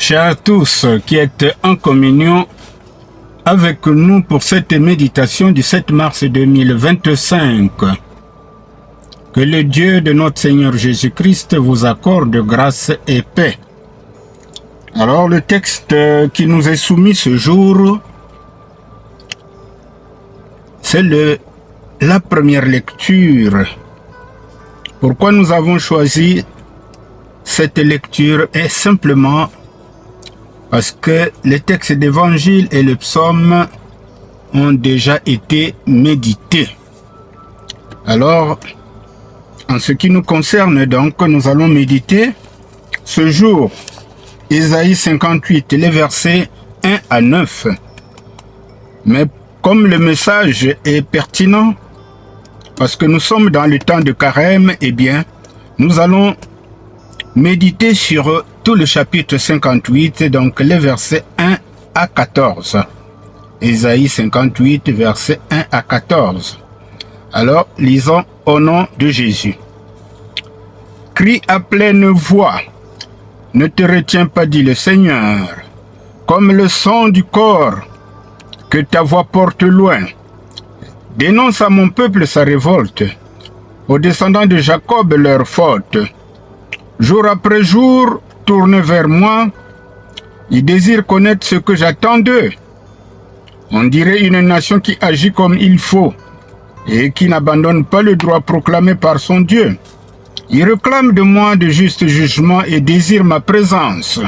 chers à tous qui êtes en communion avec nous pour cette méditation du 7 mars 2025. Que le Dieu de notre Seigneur Jésus-Christ vous accorde grâce et paix. Alors le texte qui nous est soumis ce jour, c'est la première lecture. Pourquoi nous avons choisi cette lecture est simplement parce que les textes d'évangile et le psaume ont déjà été médités. Alors, en ce qui nous concerne donc, nous allons méditer ce jour Ésaïe 58, les versets 1 à 9. Mais comme le message est pertinent, parce que nous sommes dans le temps de carême, eh bien, nous allons méditer sur tout le chapitre 58, donc les versets 1 à 14. Ésaïe 58, versets 1 à 14. Alors, lisons au nom de Jésus. Crie à pleine voix, ne te retiens pas, dit le Seigneur, comme le son du corps que ta voix porte loin. Dénonce à mon peuple sa révolte, aux descendants de Jacob leur faute. Jour après jour, tournent vers moi, ils désirent connaître ce que j'attends d'eux. On dirait une nation qui agit comme il faut et qui n'abandonne pas le droit proclamé par son Dieu. Ils réclament de moi de justes jugements et désirent ma présence.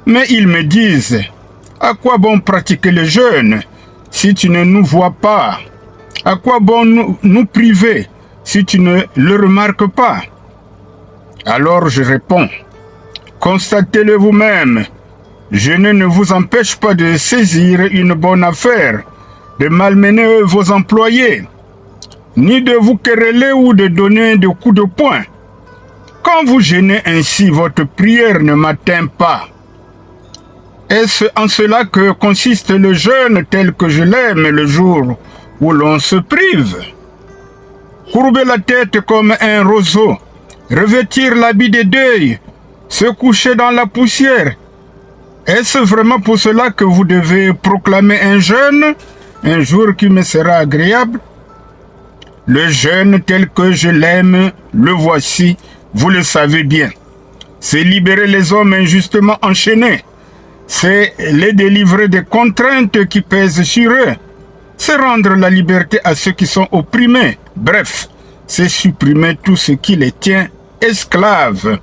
Mais ils me disent, à quoi bon pratiquer le jeûne si tu ne nous vois pas? À quoi bon nous priver si tu ne le remarques pas? Alors je réponds, constatez-le vous-même, je ne vous empêche pas de saisir une bonne affaire, de malmener vos employés, ni de vous quereller ou de donner des coups de poing. Quand vous gênez ainsi, votre prière ne m'atteint pas. Est-ce en cela que consiste le jeûne tel que je l'aime le jour où l'on se prive? Courber la tête comme un roseau, revêtir l'habit de deuil, se coucher dans la poussière. Est-ce vraiment pour cela que vous devez proclamer un jeûne, un jour qui me sera agréable? Le jeûne tel que je l'aime, le voici, vous le savez bien. C'est libérer les hommes injustement enchaînés. C'est les délivrer des contraintes qui pèsent sur eux. C'est rendre la liberté à ceux qui sont opprimés. Bref, c'est supprimer tout ce qui les tient esclaves.